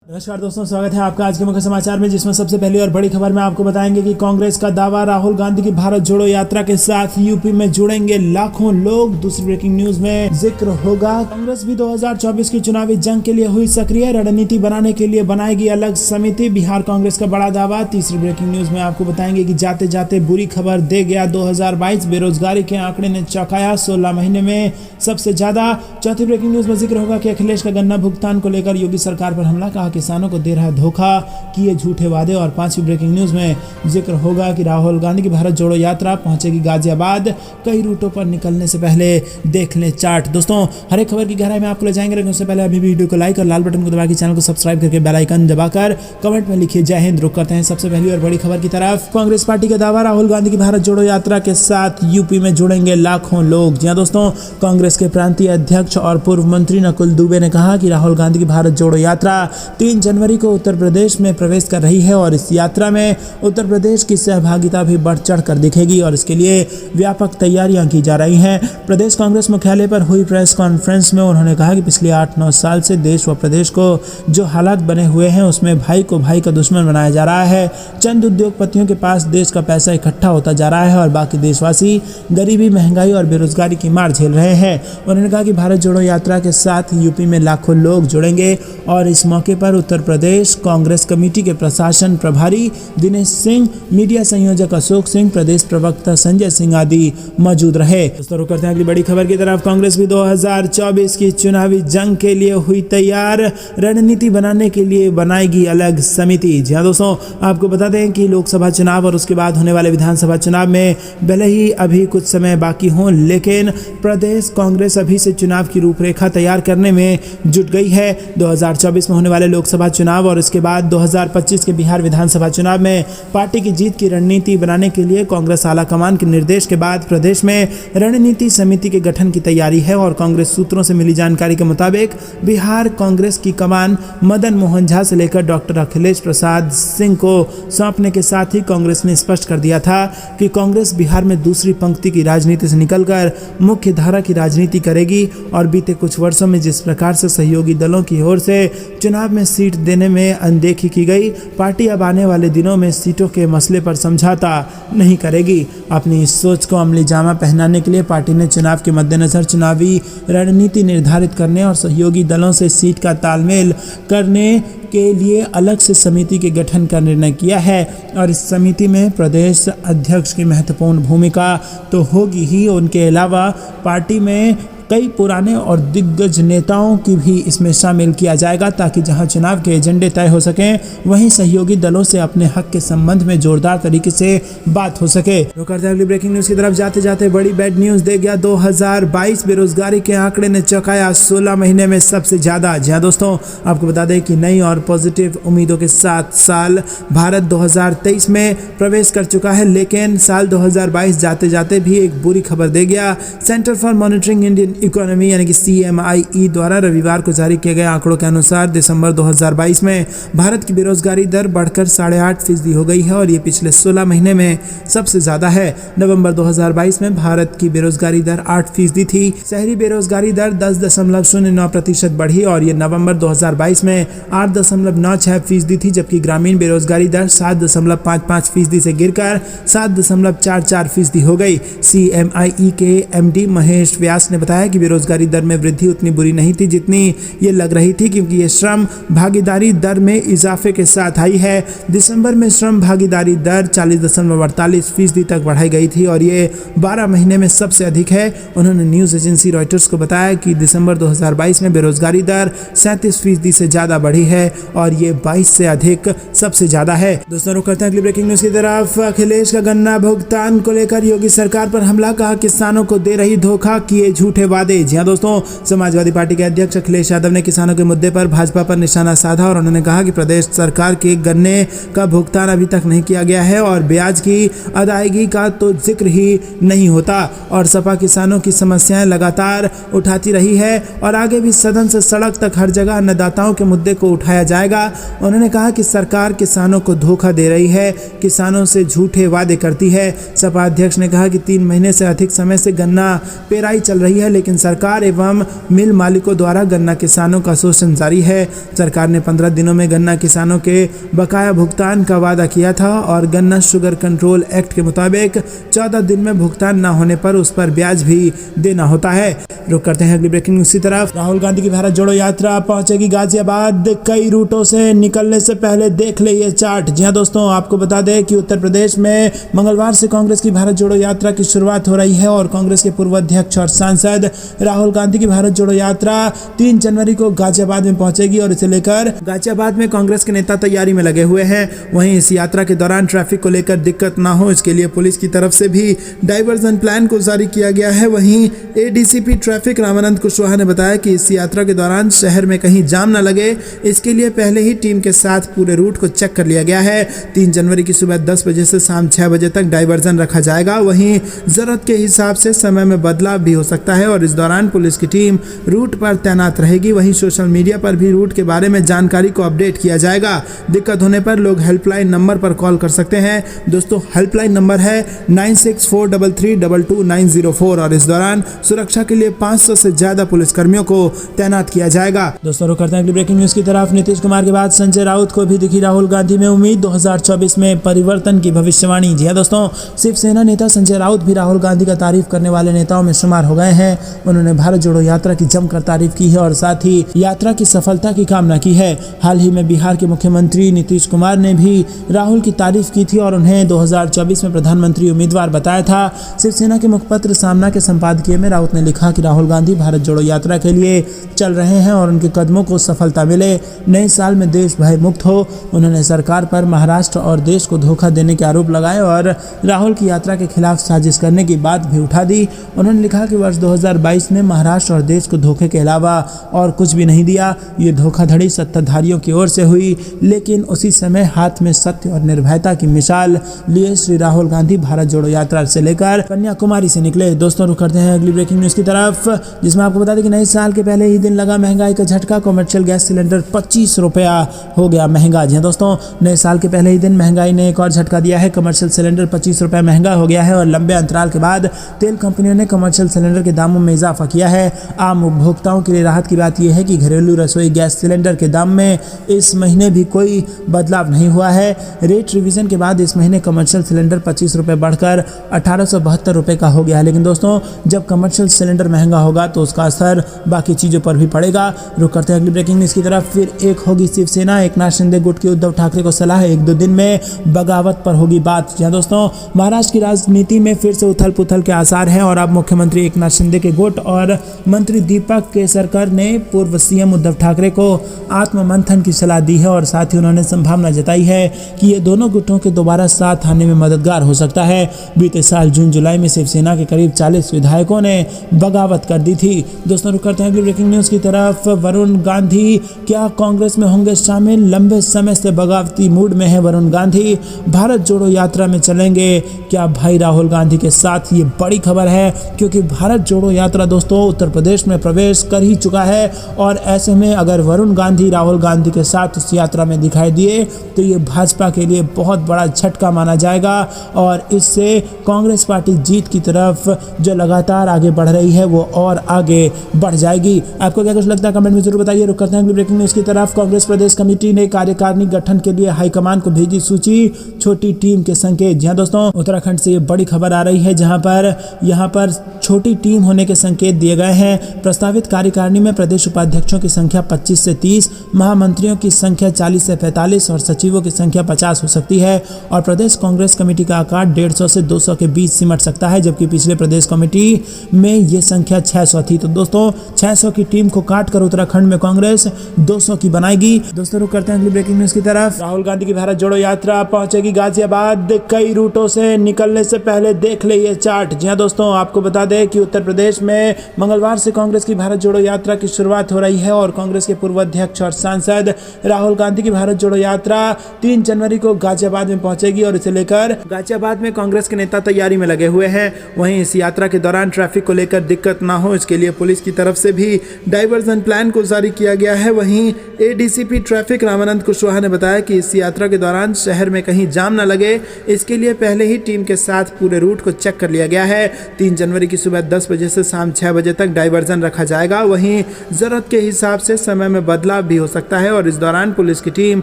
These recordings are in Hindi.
नमस्कार दोस्तों, स्वागत है आपका आज के मुख्य समाचार में, जिसमें सबसे पहली और बड़ी खबर में आपको बताएंगे कि कांग्रेस का दावा, राहुल गांधी की भारत जोड़ो यात्रा के साथ यूपी में जुड़ेंगे लाखों लोग। दूसरी ब्रेकिंग न्यूज में जिक्र होगा, कांग्रेस भी 2024 की चुनावी जंग के लिए हुई सक्रिय, रणनीति बनाने के लिए बनाएगी अलग समिति, बिहार कांग्रेस का बड़ा दावा। तीसरी ब्रेकिंग न्यूज में आपको बताएंगे कि जाते जाते बुरी खबर दे गया 2022, बेरोजगारी के आंकड़े ने चौंकाया, 16 महीने में सबसे ज्यादा। चौथी ब्रेकिंग न्यूज में जिक्र होगा कि अखिलेश का गन्ना भुगतान को लेकर योगी सरकार पर हमला, कहा किसानों को दे रहा है धोखा, किए झूठे वादे। और पांचवी ब्रेकिंग न्यूज में जिक्र होगा कि राहुल गांधी की भारत जोड़ो यात्रा पहुंचेगी गाजियाबाद, कई रूटों पर निकलने से पहले देख लें चार्ट। दोस्तों, हर एक खबर की गहराई में आपको ले जाएंगे, लेकिन उससे पहले अभी वीडियो को लाइक और लाल बटन को दबाकर चैनल को सब्सक्राइब करके बेल आइकन दबाकर कमेंट में लिखिए जय हिंद। रुक करते हैं सबसे पहली और बड़ी खबर की तरफ। कांग्रेस पार्टी का दावा, राहुल गांधी की भारत जोड़ो यात्रा के साथ यूपी में जुड़ेंगे लाखों लोग। जी हां दोस्तों, कांग्रेस के प्रांतीय अध्यक्ष और पूर्व मंत्री नकुल दुबे ने कहा कि राहुल गांधी की भारत जोड़ो यात्रा 3 जनवरी को उत्तर प्रदेश में प्रवेश कर रही है और इस यात्रा में उत्तर प्रदेश की सहभागिता भी बढ़ चढ़ कर दिखेगी और इसके लिए व्यापक तैयारियां की जा रही हैं। प्रदेश कांग्रेस मुख्यालय पर हुई प्रेस कॉन्फ्रेंस में उन्होंने कहा कि पिछले 8-9 साल से देश व प्रदेश को जो हालात बने हुए हैं उसमें भाई को भाई का दुश्मन बनाया जा रहा है। चंद उद्योगपतियों के पास देश का पैसा इकट्ठा होता जा रहा है और बाकी देशवासी गरीबी, महंगाई और बेरोजगारी की मार झेल रहे हैं। उन्होंने कहा कि भारत जोड़ो यात्रा के साथ यूपी में लाखों लोग जुड़ेंगे और इस मौके पर उत्तर प्रदेश कांग्रेस कमेटी के प्रशासन प्रभारी दिनेश सिंह, मीडिया संयोजक अशोक सिंह, प्रदेश प्रवक्ता संजय सिंह आदि मौजूद रहे। दोस्तों, रुक करते हैं अगली बड़ी खबर की तरफ। कांग्रेस भी 2024 की चुनावी जंग के लिए हुई तैयार, रणनीति बनाने के लिए बनाएगी अलग समिति। जी हां दोस्तों, आपको बता दें कि लोकसभा चुनाव और उसके बाद होने वाले विधानसभा चुनाव में भले ही अभी कुछ समय बाकी हो, लेकिन प्रदेश कांग्रेस अभी से चुनाव की रूपरेखा तैयार करने में जुट गई है। 2024 में होने वाले लोकसभा चुनाव और इसके बाद 2025 के बिहार विधानसभा चुनाव में पार्टी की जीत की रणनीति बनाने के लिए कांग्रेस आला कमान के निर्देश के बाद प्रदेश में रणनीति समिति के गठन की तैयारी है और कांग्रेस सूत्रों से मिली जानकारी के मुताबिक बिहार कांग्रेस की कमान मदन मोहन झा से लेकर डॉक्टर अखिलेश प्रसाद सिंह को सौंपने के साथ ही कांग्रेस ने स्पष्ट कर दिया था कि कांग्रेस बिहार में दूसरी पंक्ति की राजनीति से निकलकर मुख्य धारा की राजनीति करेगी और बीते कुछ वर्षों में जिस प्रकार से सहयोगी दलों की ओर से चुनाव में सीट देने में अनदेखी की गई, पार्टी अब आने वाले दिनों में सीटों के मसले पर समझौता नहीं करेगी। अपनी इस सोच को अमली जामा पहनाने के लिए पार्टी ने चुनाव के मद्देनजर चुनावी रणनीति निर्धारित करने और सहयोगी दलों से सीट का तालमेल करने के लिए अलग से समिति के गठन का निर्णय किया है और इस समिति में प्रदेश अध्यक्ष की महत्वपूर्ण भूमिका तो होगी ही, उनके अलावा पार्टी में कई पुराने और दिग्गज नेताओं की भी इसमें शामिल किया जाएगा ताकि जहां चुनाव के एजेंडे तय हो सकें वहीं सहयोगी दलों से अपने हक के संबंध में जोरदार तरीके से बात हो सके। रुक करते हैं अगली ब्रेकिंग न्यूज की तरफ। जाते जाते बड़ी बैड न्यूज दे गया 2022, बेरोजगारी के आंकड़े ने चौंकाया, 16 महीने में सबसे ज्यादा। जी हां दोस्तों, आपको बता दें कि नई और पॉजिटिव उम्मीदों के साथ साल भारत 2023 में प्रवेश कर चुका है, लेकिन साल 2022 जाते जाते भी एक बुरी खबर दे गया। Centre for monitoring Indian economy यानी कि CMIE द्वारा रविवार को जारी किए गए आंकड़ों के अनुसार दिसंबर 2022 में भारत की बेरोजगारी दर बढ़कर 8.5% हो गई है और ये पिछले 16 महीने में सबसे ज्यादा है। नवंबर 2022 में भारत की बेरोजगारी दर 8% थी। शहरी बेरोजगारी दर 10.09% बढ़ी और ये नवंबर 2022 में 8.96% थी, जबकि ग्रामीण बेरोजगारी दर 7.55% से गिरकर 7.44% हो गई। CMIE के MD महेश व्यास ने बताया कि बेरोजगारी दर में वृद्धि उतनी बुरी नहीं थी जितनी ये लग रही थी, क्योंकि ये श्रम भागीदारी दर में इजाफे के साथ आई है। दिसंबर में श्रम भागीदारी दर 40.48% तक बढ़ाई गई थी और ये 12 महीने में सबसे अधिक है। उन्होंने न्यूज एजेंसी रॉयटर्स को बताया कि दिसंबर 2022 में बेरोजगारी दर 37% से ज्यादा बढ़ी है और ये 22 से अधिक सबसे ज्यादा है। दोस्तों, रुक करते हैं अगली ब्रेकिंग न्यूज की तरफ। अखिलेश का गन्ना भुगतान को लेकर योगी सरकार पर हमला, कहा किसानों को दे रही धोखा, किए झूठे वादे। जी हां दोस्तों, समाजवादी पार्टी के अध्यक्ष अखिलेश यादव ने किसानों के मुद्दे पर भाजपा पर निशाना साधा और उन्होंने कहा कि प्रदेश सरकार के गन्ने का भुगतान अभी तक नहीं किया गया है और ब्याज की अदायगी का तो जिक्र ही नहीं होता और सपा किसानों की समस्याएं लगातार उठाती रही है और आगे भी सदन से सड़क तक हर जगह अन्नदाताओं के मुद्दे को उठाया जाएगा। उन्होंने कहा कि सरकार किसानों को धोखा दे रही है, किसानों से झूठे वादे करती है। सपा अध्यक्ष ने कहा कि 3 महीने से अधिक समय से गन्ना पेराई चल रही है, लेकिन लेकिन सरकार एवं मिल मालिकों द्वारा गन्ना किसानों का शोषण जारी है। सरकार ने 15 दिनों में गन्ना किसानों के बकाया भुगतान का वादा किया था और गन्ना शुगर कंट्रोल एक्ट के मुताबिक 14 दिन में भुगतान न होने पर उस पर ब्याज भी देना होता है। रुक करते हैं अगली ब्रेकिंग न्यूज की तरफ। राहुल गांधी की भारत जोड़ो यात्रा पहुंचेगी गाजियाबाद, कई रूटों से निकलने से पहले देख ले ये चार्ट। जी हां दोस्तों, आपको बता दें कि उत्तर प्रदेश में मंगलवार से कांग्रेस की भारत जोड़ो यात्रा की शुरुआत हो रही है और कांग्रेस के पूर्व अध्यक्ष और सांसद राहुल गांधी की भारत जोड़ो यात्रा 3 जनवरी को गाजियाबाद में पहुंचेगी और इसे लेकर गाजियाबाद में कांग्रेस के नेता तैयारी में लगे हुए हैं। वहीं इस यात्रा के दौरान ट्रैफिक को लेकर दिक्कत ना हो, इसके लिए पुलिस की तरफ से भी डाइवर्जन प्लान को जारी किया गया है। वहीं एडीसीपी ट्रैफिक रामानंद कुशवाहा ने बताया कि इस यात्रा के दौरान शहर में कहीं जाम न लगे, इसके लिए पहले ही टीम के साथ पूरे रूट को चेक कर लिया गया है। 3 जनवरी की सुबह 10 बजे से शाम 6 बजे तक डाइवर्जन रखा जाएगा। वहीं जरूरत के हिसाब से समय में बदलाव भी हो सकता है और इस दौरान पुलिस की टीम रूट पर तैनात रहेगी। वहीं सोशल मीडिया पर भी रूट के बारे में जानकारी को अपडेट किया जाएगा। दिक्कत होने पर लोग हेल्पलाइन नंबर पर कॉल कर सकते हैं। दोस्तों, हेल्पलाइन नंबर है 9643322904 और इस दौरान सुरक्षा के लिए 500 से ज्यादा पुलिसकर्मियों को तैनात किया जाएगा। दोस्तों, रुक करते हैं अगली ब्रेकिंग न्यूज की तरफ। नीतीश कुमार के बाद संजय राउत को भी दिखी राहुल गांधी में उम्मीद, 2024 में परिवर्तन की भविष्यवाणी। जी हां दोस्तों, शिवसेना नेता संजय राउत भी राहुल गांधी का तारीफ करने वाले नेताओं में शुमार हो गए हैं। उन्होंने भारत जोड़ो यात्रा की जमकर तारीफ की है और साथ ही यात्रा की सफलता की कामना की है। हाल ही में बिहार के मुख्यमंत्री नीतीश कुमार ने भी राहुल की तारीफ की थी और उन्हें 2024 में प्रधानमंत्री उम्मीदवार बताया था। शिवसेना के मुखपत्र सामना के संपादकीय में राउत ने लिखा कि राहुल गांधी भारत जोड़ो यात्रा के लिए चल रहे हैं और उनके कदमों को सफलता मिले, नए साल में देश भय मुक्त हो। उन्होंने सरकार पर महाराष्ट्र और देश को धोखा देने के आरोप लगाए और राहुल की यात्रा के खिलाफ साजिश करने की बात भी उठा दी। उन्होंने लिखा कि वर्ष 2022 ने महाराष्ट्र और देश को धोखे के अलावा और कुछ भी नहीं दिया। ये धोखाधड़ी सत्ताधारियों की ओर से हुई, लेकिन उसी समय हाथ में सत्य और निर्भयता की मिसाल लिए श्री राहुल गांधी भारत जोड़ो यात्रा से लेकर कन्याकुमारी से निकले। दोस्तों, रुक करते हैं अगली ब्रेकिंग न्यूज की तरफ, जिसमें आपको बता दें कि नए साल के पहले ही दिन लगा महंगाई का झटका। कमर्शियल गैस सिलेंडर 25 रुपया हो गया महंगा। जी दोस्तों, नए साल के पहले ही दिन महंगाई ने एक और झटका दिया है। कमर्शियल सिलेंडर 25 रुपये महंगा हो गया है और लंबे अंतराल के बाद तेल कंपनियों ने कमर्शियल सिलेंडर के दामों में इजाफा किया है। आम उपभोक्ताओं के लिए राहत की बात यह है कि घरेलू रसोई गैस सिलेंडर के दाम में इस महीने भी कोई बदलाव नहीं हुआ है। रेट रिवीजन के बाद इस महीने कमर्शियल सिलेंडर 25 रुपये बढ़कर 1872 रुपये का हो गया है। लेकिन दोस्तों, जब कमर्शियल सिलेंडर महंगा होगा तो उसका असर बाकी चीज़ों पर भी पड़ेगा। रुक करते हैं अगली ब्रेकिंग न्यूज़ की तरफ। फिर एक होगी शिवसेना, एकनाथ शिंदे गुट की उद्धव ठाकरे को सलाह, 1-2 दिन में बगावत पर होगी बात। जी दोस्तों, महाराष्ट्र की राजनीति में फिर से उथल पुथल के आसार हैं और अब मुख्यमंत्री एकनाथ शिंदे के गुट और मंत्री दीपक केसरकर ने पूर्व सीएम उद्धव ठाकरे को आत्ममंथन की सलाह दी है और साथ ही उन्होंने संभावना जताई है कि ये दोनों गुटों के दोबारा साथ आने में मददगार हो सकता है। बीते साल जून जुलाई में शिवसेना के करीब 40 विधायकों ने बगावत कर दी थी। दोस्तों, रुक करते हैं अगली ब्रेकिंग न्यूज़ की तरफ। वरुण गांधी क्या कांग्रेस में होंगे शामिल? लंबे समय से बगावती मूड में है वरुण गांधी, भारत जोड़ो यात्रा में चलेंगे क्या भाई राहुल गांधी के साथ? ये बड़ी खबर है क्योंकि भारत जोड़ो यात्रा दोस्तों उत्तर प्रदेश में प्रवेश कर ही चुका है और ऐसे में अगर वरुण गांधी राहुल गांधी के साथ उस यात्रा में दिखाई दिए तो ये भाजपा के लिए बहुत बड़ा झटका माना जाएगा और इससे कांग्रेस पार्टी जीत की तरफ जो लगातार आगे बढ़ रही है वो और आगे बढ़ जाएगी। आपको क्या कुछ लगता है कमेंट में जरूर बताइए। रुक करते हैं अगली ब्रेकिंग न्यूज़ की तरफ। कांग्रेस प्रदेश कमेटी ने कार्यकारिणी गठन के लिए हाईकमान को भेजी सूची, छोटी टीम के संकेत। जी दोस्तों, उत्तराखंड से ये बड़ी खबर आ रही है जहां पर यहाँ पर छोटी टीम होने के संकेत दिए गए हैं। प्रस्तावित कार्यकारिणी में प्रदेश उपाध्यक्षों की संख्या 25 से 30, महामंत्रियों की संख्या 40 से 45 और सचिवों की संख्या 50 हो सकती है और प्रदेश कांग्रेस कमेटी का आकार 150 से 200 के बीच सिमट सकता है, जबकि पिछले प्रदेश कमेटी में ये संख्या 600 थी। तो दोस्तों, 600 की टीम को काटकर उत्तराखंड में कांग्रेस 200 की बनाएगी। दोस्तों, रुक करते हैं अगली ब्रेकिंग न्यूज़ की तरफ। राहुल गांधी की भारत जोड़ो यात्रा पहुंचेगी गाजियाबाद, कई रूटों से निकलने से पहले देख ले ये चार्ट। जी हां दोस्तों, आपको बता दें कि उत्तर प्रदेश में मंगलवार से कांग्रेस की भारत जोड़ो यात्रा की शुरुआत हो रही है और कांग्रेस के पूर्व अध्यक्ष और सांसद राहुल गांधी की भारत जोड़ो यात्रा 3 जनवरी को गाजियाबाद में पहुंचेगी और इसे लेकर गाजियाबाद में कांग्रेस के नेता तैयारी में लगे हुए हैं। वहीं इस यात्रा के दौरान ट्रैफिक को लेकर दिक्कत ना हो, इसके लिए पुलिस की तरफ से भी डाइवर्जन प्लान को जारी किया गया है। वहीं एडीसीपी ट्रैफिक रामानंद कुशवाहा ने बताया कि इस यात्रा के दौरान शहर में कहीं जाम न लगे, इसके लिए पहले ही टीम के साथ पूरे रूट को चेक कर लिया गया है। 3 जनवरी की सुबह 10 बजे से शाम 6 बजे तक डाइवर्जन रखा जाएगा। वहीं जरूरत के हिसाब से समय में बदलाव भी हो सकता है और इस दौरान पुलिस की टीम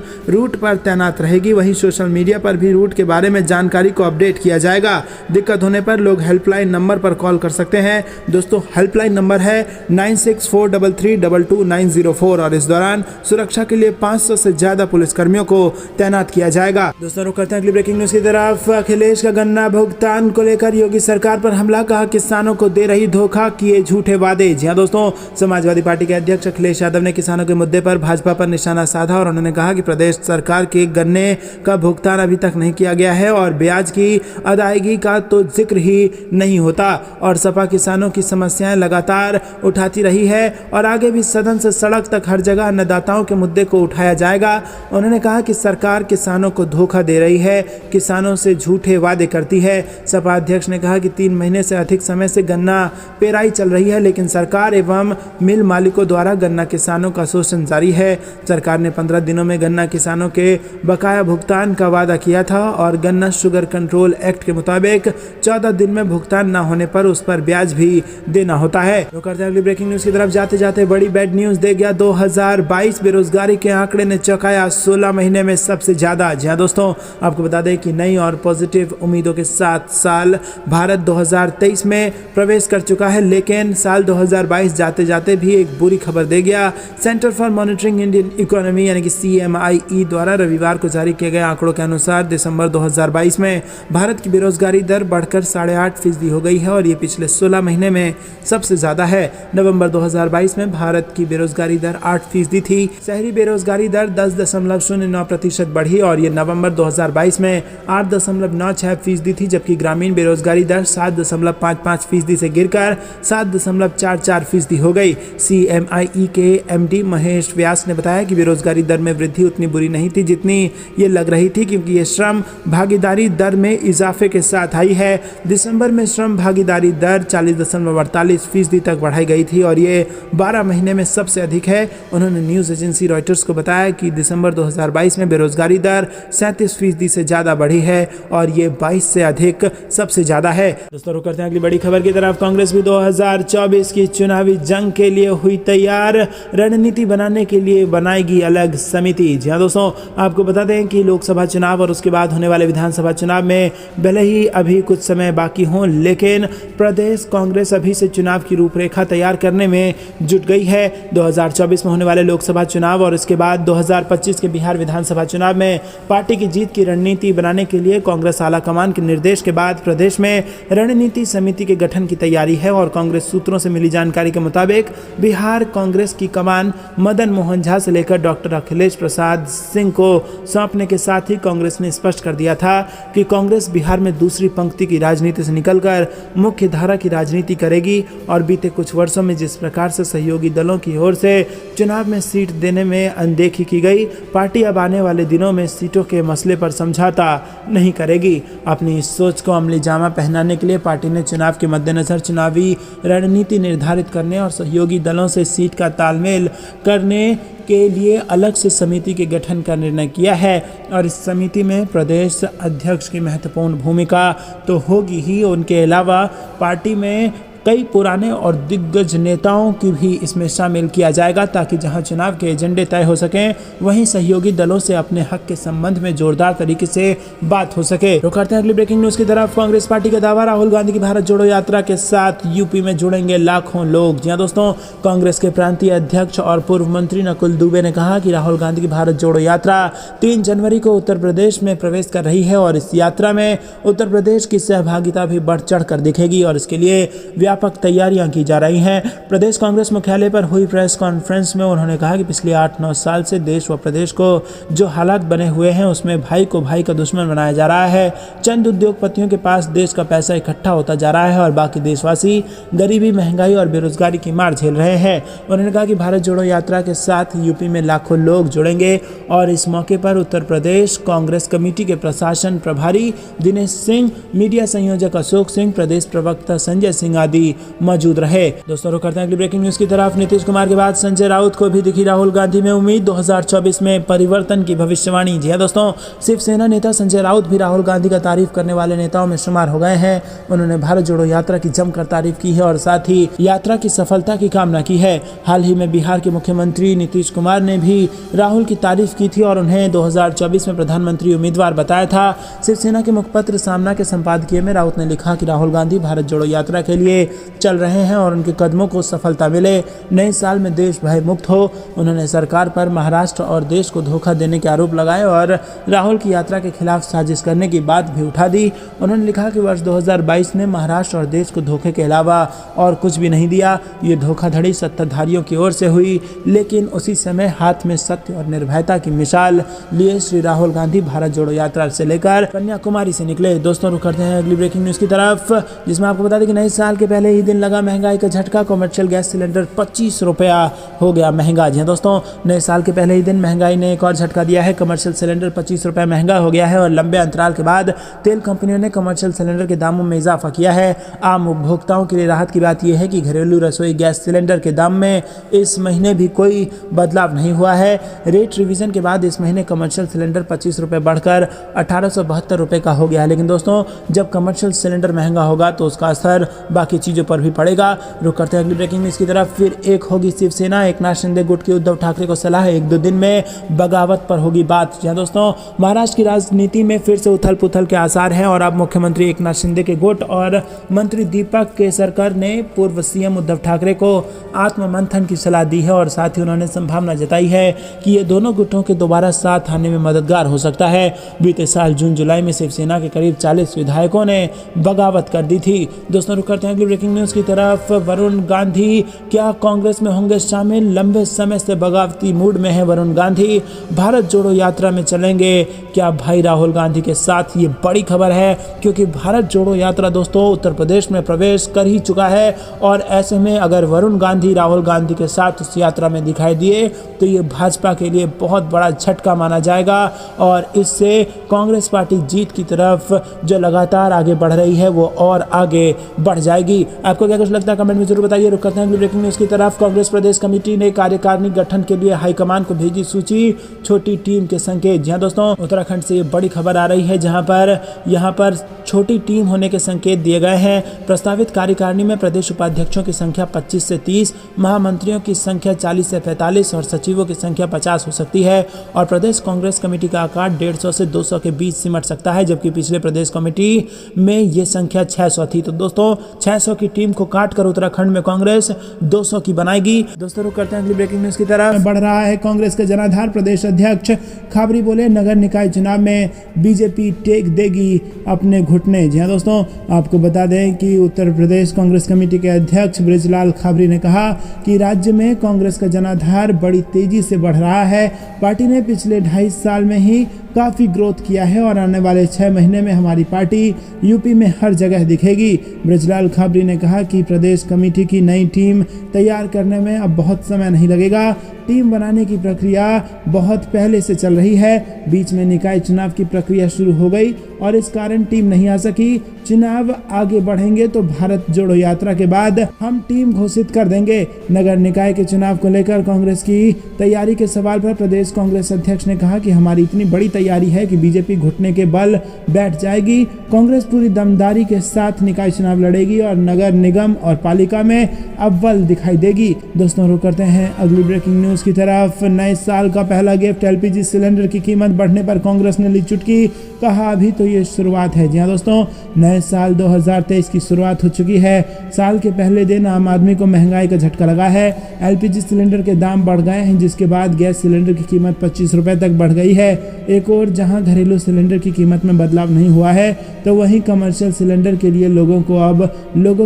रूट पर तैनात रहेगी। वहीं सोशल मीडिया पर भी रूट के बारे में जानकारी को अपडेट किया जाएगा। दिक्कत होने पर लोग हेल्पलाइन नंबर पर कॉल कर सकते हैं। दोस्तों, हेल्पलाइन नंबर है 9643322904 और इस दौरान सुरक्षा के लिए 500 से ज्यादा पुलिसकर्मियों को तैनात किया जाएगा। दोस्तों, रुक करते हैं अगली ब्रेकिंग न्यूज की तरफ। अखिलेश का गन्ना भुगतान को लेकर योगी सरकार पर हमला, कहा किसानों को दे रही धोखा, किए झूठे वादे। जी हां दोस्तों, समाजवादी पार्टी के अध्यक्ष अखिलेश यादव ने किसानों के मुद्दे पर भाजपा पर निशाना साधा और उन्होंने कहा कि प्रदेश सरकार के गन्ने का भुगतान अभी तक नहीं किया गया है और ब्याज की अदायगी का तो जिक्र ही नहीं होता और सपा किसानों की समस्याएं लगातार उठाती रही है और आगे भी सदन से सड़क तक हर जगह अन्नदाताओं के मुद्दे को उठाया जाएगा। उन्होंने कहा कि सरकार किसानों को धोखा दे रही है, किसानों से झूठे वादे करती है। सपा अध्यक्ष ने कहा कि 3 महीने से अधिक समय से गन्ना पेराई चल रही है, लेकिन सरकार एवं मिल मालिकों द्वारा गन्ना किसानों का शोषण जारी है। सरकार ने 15 दिनों में गन्ना किसानों के बकाया भुगतान का वादा किया था और गन्ना शुगर कंट्रोल एक्ट के मुताबिक 14 दिन में भुगतान न होने पर उस पर ब्याज भी देना होता है। तो करते हैं अगली ब्रेकिंग न्यूज की तरफ। जाते जाते बड़ी बैड न्यूज दे गया 2022 बेरोजगारी के आंकड़े ने चौंकाया 16 महीने में सबसे ज्यादा। जी हां दोस्तों, आपको बता दें कि नई और पॉजिटिव उम्मीदों के साथ साल भारत 2023 में प्रवेश कर चुका है, लेकिन साल 2022 जाते जाते भी एक बुरी खबर दे गया। Centre for monitoring Indian economy यानी कि CMIE द्वारा रविवार को जारी किए गए आंकड़ों के अनुसार दिसंबर 2022 में भारत की बेरोजगारी दर बढ़कर 8.5% हो गई है और ये पिछले 16 महीने में सबसे ज्यादा है। नवंबर 2022 में भारत की बेरोजगारी दर 8% थी। शहरी बेरोजगारी दर 10.09% बढ़ी और ये नवंबर 2022 में 8.96% थी, जबकि ग्रामीण बेरोजगारी दर 7.55% से गिरकर 7.44% हो गई। CMIE के MD महेश व्यास ने बताया कि बेरोजगारी दर में वृद्धि उतनी बुरी नहीं थी जितनी ये लग रही थी, क्योंकि ये श्रम भागीदारी दर में इजाफे के साथ आई है। दिसंबर में श्रम भागीदारी दर 40.48% तक बढ़ाई गई थी और ये 12 महीने में सबसे अधिक है। उन्होंने न्यूज एजेंसी रॉयटर्स को बताया कि दिसंबर 2022 में बेरोजगारी दर 37% से ज्यादा बढ़ी है और ये 22 से अधिक सबसे ज्यादा है। दोस्तों, रुक करते हैं अगली बड़ी खबर की तरफ। कांग्रेस भी 2024 की चुनावी जंग के लिए हुई तैयार, रणनीति बनाने के लिए बनाएगी अलग समिति। जी हां दोस्तों, आपको बता दें कि लोकसभा चुनाव और उसके बाद होने वाले विधानसभा चुनाव में भले ही अभी कुछ समय बाकी हो, लेकिन प्रदेश कांग्रेस अभी से चुनाव की रूपरेखा तैयार करने में जुट गई है। 2024 में होने वाले लोकसभा चुनाव और इसके बाद 2025 के बिहार विधानसभा चुनाव में पार्टी की जीत की रणनीति बनाने के लिए कांग्रेस आलाकमान के निर्देश के बाद प्रदेश में रणनीति समिति के गठन की तैयारी है और कांग्रेस सूत्रों से मिली जानकारी के मुताबिक बिहार कांग्रेस की कमान मदन मोहन झा से लेकर डॉक्टर अखिलेश प्रसाद सिंह को सौंपने के साथ ही कांग्रेस ने स्पष्ट कर दिया था कि कांग्रेस बिहार में दूसरी पंक्ति की राजनीति से निकलकर मुख्य धारा की राजनीति करेगी और बीते कुछ वर्षों में जिस प्रकार से सहयोगी दलों की ओर से चुनाव में सीट देने में अनदेखी की गई, पार्टी अब आने वाले दिनों में सीटों के मसले पर समझौता नहीं करेगी। अपनी इस सोच को अमली जामा पहनाने के लिए पार्टी ने चुनाव के मद्देनजर चुनावी रणनीति निर्धारित करने और सहयोगी दलों से सीट का तालमेल करने के लिए अलग से समिति के गठन का निर्णय किया है और इस समिति में प्रदेश अध्यक्ष की महत्वपूर्ण भूमिका तो होगी ही, उनके अलावा पार्टी में कई पुराने और दिग्गज नेताओं की भी इसमें शामिल किया जाएगा ताकि जहां चुनाव के एजेंडे तय हो सकें वहीं सहयोगी दलों से अपने हक के संबंध में जोरदार तरीके से बात हो सके। तो करते हैं अगली ब्रेकिंग न्यूज की तरफ। कांग्रेस पार्टी का दावा, राहुल गांधी की भारत जोड़ो यात्रा के साथ यूपी में जुड़ेंगे लाखों लोग। जी हां दोस्तों, कांग्रेस के प्रांतीय अध्यक्ष और पूर्व मंत्री नकुल दुबे ने कहा कि राहुल गांधी की भारत जोड़ो यात्रा 3 जनवरी को उत्तर प्रदेश में प्रवेश कर रही है और इस यात्रा में उत्तर प्रदेश की सहभागिता भी बढ़ चढ़ कर दिखेगी और इसके लिए व्यापक तैयारियां की जा रही हैं। प्रदेश कांग्रेस मुख्यालय पर हुई प्रेस कॉन्फ्रेंस में उन्होंने कहा कि पिछले 8-9 साल से देश व प्रदेश को जो हालात बने हुए हैं उसमें भाई को भाई का दुश्मन बनाया जा रहा है। चंद उद्योगपतियों के पास देश का पैसा इकट्ठा होता जा रहा है और बाकी देशवासी गरीबी, महंगाई और बेरोजगारी की मार झेल रहे हैं। उन्होंने कहा कि भारत जोड़ो यात्रा के साथ यूपी में लाखों लोग जुड़ेंगे और इस मौके पर उत्तर प्रदेश कांग्रेस कमेटी के प्रशासन प्रभारी दिनेश सिंह, मीडिया संयोजक अशोक सिंह, प्रदेश प्रवक्ता संजय सिंह आदि गांधी मौजूद रहे। दोस्तों रुक करते हैं अगली ब्रेकिंग न्यूज की तरफ। नीतीश कुमार के बाद संजय राउत को भी दिखी राहुल गांधी में उम्मीद, 2024 में परिवर्तन की भविष्यवाणी। जी हां दोस्तों, शिवसेना नेता संजय राउत भी राहुल गांधी का तारीफ करने वाले नेताओं में शुमार हो गए हैं। उन्होंने भारत जोड़ो यात्रा की जमकर तारीफ की है और साथ ही यात्रा की सफलता की कामना की है। हाल ही में बिहार के मुख्यमंत्री नीतीश कुमार ने भी राहुल की तारीफ की थी और उन्हें 2024 में प्रधानमंत्री उम्मीदवार बताया था। शिवसेना के मुखपत्र सामना के संपादकीय में राउत ने लिखा कि राहुल गांधी भारत जोड़ो यात्रा के लिए चल रहे हैं और उनके कदमों को सफलता मिले, नए साल में देश भय मुक्त हो। उन्होंने सरकार पर महाराष्ट्र और देश को धोखा देने के आरोप लगाए और राहुल की यात्रा के खिलाफ साजिश करने की बात भी उठा दी। उन्होंने लिखा कि वर्ष 2022 ने महाराष्ट्र और देश को धोखे के अलावा और कुछ भी नहीं दिया। ये धोखाधड़ी सत्ताधारियों की ओर से हुई, लेकिन उसी समय हाथ में सत्य और निर्भयता की मिसाल लिए श्री राहुल गांधी भारत जोड़ो यात्रा से लेकर कन्याकुमारी से निकले। दोस्तों रुक करते हैं अगली ब्रेकिंग न्यूज की तरफ, जिसमें आपको बता दें कि नए साल के पहले ही दिन लगा महंगाई का झटका। कमर्शियल गैस सिलेंडर 25 रुपया हो गया महंगा। जी दोस्तों, नए साल के पहले ही दिन महंगाई ने एक और झटका दिया है। कमर्शियल सिलेंडर 25 रुपये महंगा हो गया है और लंबे अंतराल के बाद तेल कंपनियों ने कमर्शियल सिलेंडर के दामों में इजाफा किया है। आम उपभोक्ताओं के लिए राहत की बात यह है कि घरेलू रसोई गैस सिलेंडर के दाम में इस महीने भी कोई बदलाव नहीं हुआ है। रेट रिवीजन के बाद इस महीने कमर्शियल सिलेंडर 25 रुपये बढ़कर 1872 रुपये का हो गया है। लेकिन दोस्तों, जब कमर्शियल सिलेंडर महंगा होगा तो उसका असर बाकी चीज़ों पर भी पड़ेगा। रुक करते हैं अगली ब्रेकिंग न्यूज़ की तरफ। फिर एक होगी शिवसेना, एकनाथ शिंदे गुट की उद्धव ठाकरे को सलाह, 1-2 दिन में बगावत पर होगी बात। जी दोस्तों, महाराष्ट्र की राजनीति में फिर से उथल पुथल के आसार हैं और अब मुख्यमंत्री एकनाथ शिंदे के गुट और मंत्री दीपक केसरकर ने पूर्व सीएम उद्धव ठाकरे को आत्ममंथन की सलाह दी है और साथ ही उन्होंने संभावना जताई है कि ये दोनों गुटों के दोबारा साथ आने में मददगार हो सकता है। बीते साल जून जुलाई में शिवसेना के करीब 40 विधायकों ने बगावत कर दी थी। दोस्तों रुक करते हैं अगली ब्रेकिंग न्यूज़ की तरफ। वरुण गांधी क्या कांग्रेस में होंगे शामिल? लंबे समय से बगावती मूड में है वरुण गांधी, भारत जोड़ो यात्रा में चलेंगे क्या भाई राहुल गांधी के साथ? ये बड़ी खबर है क्योंकि भारत जोड़ो यात्रा दोस्तों उत्तर प्रदेश में प्रवेश कर ही चुका है और ऐसे में अगर वरुण गांधी राहुल गांधी के साथ उस यात्रा में दिखाई दिए तो ये भाजपा के लिए बहुत बड़ा झटका माना जाएगा और इससे कांग्रेस पार्टी जीत की तरफ जो लगातार आगे बढ़ रही है वो और आगे बढ़ जाएगी। आपको क्या कुछ लगता है कमेंट में जरूर बताइए। रुक करते हैं अगली ब्रेकिंग न्यूज़ की तरफ। कांग्रेस प्रदेश कमेटी ने कार्यकारिणी गठन के लिए हाईकमान को भेजी सूची, छोटी टीम के संकेत। जी हाँ दोस्तों, उत्तराखंड से ये बड़ी खबर आ रही है जहां पर यहाँ पर छोटी टीम होने के संकेत दिए गए हैं। प्रस्तावित कार्यकारिणी में प्रदेश उपाध्यक्षों की संख्या 25 से 30, महामंत्रियों की संख्या 40 से 45 और सचिवों की संख्या 50 हो सकती है और प्रदेश कांग्रेस कमेटी का आकार 150 से 200 के बीच सिमट सकता है, जबकि पिछले प्रदेश कमेटी में ये संख्या 600 थी। तो दोस्तों 600 की टीम को काटकर उत्तराखंड में कांग्रेस 200 की बनाएगी। दोस्तों रुक करते हैं अगली ब्रेकिंग न्यूज़ की तरफ। बढ़ रहा है कांग्रेस का जनाधार, प्रदेश अध्यक्ष खाबरी बोले नगर निकाय चुनाव में बीजेपी टेक देगी अपने घुटने। जी हाँ दोस्तों, आपको बता दें कि उत्तर प्रदेश कांग्रेस कमेटी के अध्यक्ष बृजलाल खाबरी ने कहा कि राज्य में कांग्रेस का जनाधार बड़ी तेजी से बढ़ रहा है। पार्टी ने पिछले 2.5 साल में ही काफ़ी ग्रोथ किया है और आने वाले 6 महीने में हमारी पार्टी यूपी में हर जगह दिखेगी। बृजलाल खाबरी ने कहा कि प्रदेश कमेटी की नई टीम तैयार करने में अब बहुत समय नहीं लगेगा। टीम बनाने की प्रक्रिया बहुत पहले से चल रही है। बीच में निकाय चुनाव की प्रक्रिया शुरू हो गई और इस कारण टीम नहीं आ सकी। चुनाव आगे बढ़ेंगे तो भारत जोड़ो यात्रा के बाद हम टीम घोषित कर देंगे। नगर निकाय के चुनाव को लेकर कांग्रेस की तैयारी के सवाल पर प्रदेश कांग्रेस अध्यक्ष ने कहा कि हमारी इतनी बड़ी तैयारी है कि बीजेपी घुटने के बल बैठ जाएगी। कांग्रेस पूरी दमदारी के साथ निकाय चुनाव लड़ेगी और नगर निगम और पालिका में अव्वल दिखाई देगी। दोस्तों रुक करते हैं अगली ब्रेकिंग न्यूज की तरफ। नए साल का पहला गिफ्ट एलपीजी सिलेंडर की कीमत बढ़ने पर कांग्रेस ने ली चुटकी, कहा अभी तो ये शुरुआत है। जी हाँ दोस्तों, नए साल 2023 की शुरुआत हो चुकी है। साल के पहले दिन आम आदमी को महंगाई का झटका लगा है। एलपीजी सिलेंडर के दाम बढ़ गए हैं, जिसके बाद गैस सिलेंडर की कीमत 25 रुपए तक बढ़ गई है। एक और जहां घरेलू सिलेंडर की कीमत में बदलाव नहीं हुआ है तो वहीं कमर्शियल सिलेंडर के लिए लोगों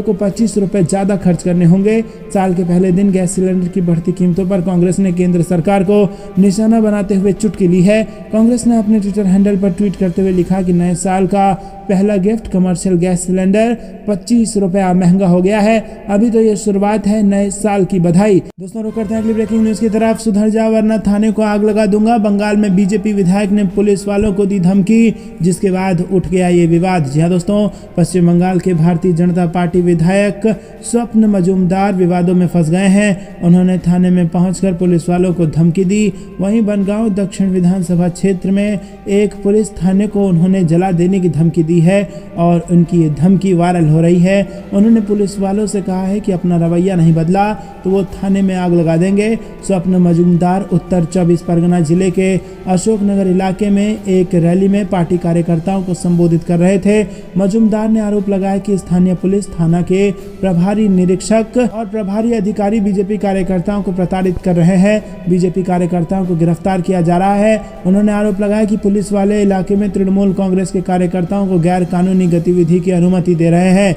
को 25 रुपए ज़्यादा खर्च करने होंगे। साल के पहले दिन गैस सिलेंडर की बढ़ती कीमतों पर कांग्रेस कांग्रेस ने केंद्र सरकार को निशाना बनाते हुए चुटकी ली है। कांग्रेस ने अपने ट्विटर हैंडल पर ट्वीट करते हुए लिखा कि नए साल का पहला गिफ्ट कमर्शियल गैस सिलेंडर 25 रुपया महंगा हो गया है। अभी तो ये शुरुआत है, नए साल की बधाई। दोस्तों रुक करते हैं अगली ब्रेकिंग न्यूज की तरफ। सुधर जा वरना थाने को आग लगा दूंगा। बंगाल में बीजेपी विधायक ने पुलिस वालों को दी धमकी, जिसके बाद उठ गया ये विवाद। जी हाँ दोस्तों, पश्चिम बंगाल के भारतीय जनता पार्टी विधायक स्वप्न मजूमदार विवादों में फंस गए हैं। उन्होंने थाने में पहुंचकर पुलिस वालों को धमकी दी। वहीं बनगांव दक्षिण विधानसभा क्षेत्र में एक पुलिस थाने को उन्होंने जला देने की धमकी दी है और उनकी ये धमकी वायरल हो रही है। उन्होंने पुलिस वालों से कहा है कि अपना रवैया नहीं बदला तो वो थाने में आग लगा देंगे। स्वप्न मजूमदार उत्तर 24 परगना जिले के अशोकनगर इलाके में एक रैली में पार्टी कार्यकर्ताओं को संबोधित कर रहे थे। मजूमदार ने आरोप लगाया कि स्थानीय पुलिस थाना के प्रभारी निरीक्षक और प्रभारी अधिकारी बीजेपी कार्यकर्ताओं को प्रताड़ित कर रहे हैं। बीजेपी कार्यकर्ताओं को गिरफ्तार किया जा रहा है। उन्होंने आरोप लगाया कि पुलिस वाले इलाके में तृणमूल कांग्रेस के कार्यकर्ताओं को गैर कानूनी गतिविधि की अनुमति दे रहे हैं।